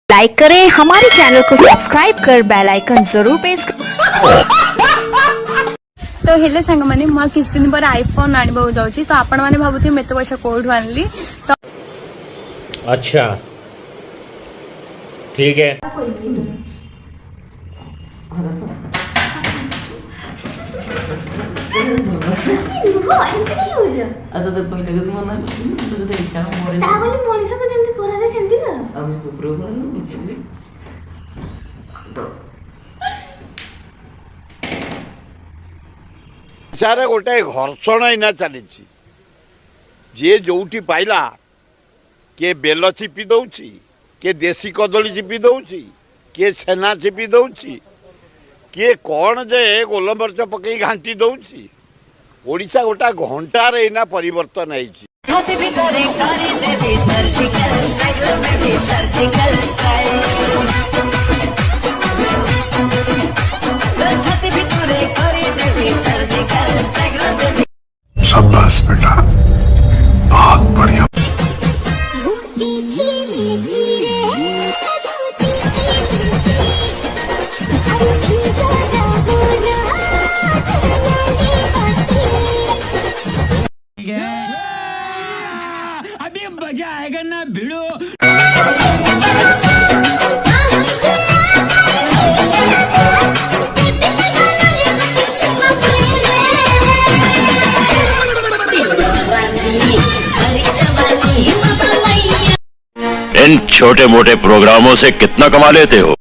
Like करें, हमारे channel को सब्सक्राइब कर बेल आइकन जरूर प्रेस तो हेले सांग माने मैं किस दिन पर आईफोन आनिबो जाउची तो आपण माने भाबुथि मेते पैसा कोड आनली तो अच्छा ठीक है। आता तर पहिलं कसं म्हणणार तुझं तर इच्छा मोरे तावली मଣିଷ को जेंति करा दे सेंति करा ଆଉ ସେ କୁକୁର କଣ ସାରେ ଗୋଟେ ଘର୍ଷଣ ଏଇନା ଚାଲିଛି। ଯିଏ ଯୋଉଠି ପାଇଲା କିଏ ବେଲ ଚିପି ଦଉଛି, କିଏ ଦେଶୀ କଦଳୀ ଚିପି ଦଉଛି, କିଏ ଛେନା ଚିପି ଦଉଛି, କିଏ କ'ଣ ଯେ ଗୋଲମରିଚ ପକେଇ ଘାଣ୍ଟି ଦଉଛି। ଓଡ଼ିଶା ଗୋଟା ଘଣ୍ଟାରେ ଏଇନା ପରିବର୍ତ୍ତନ ହେଇଛି। शाबाश बेटा, बहुत बढ़िया। अभी मजा आएगा ना भिड़ो। इन छोटे मोटे प्रोग्रामों से कितना कमा लेते हो?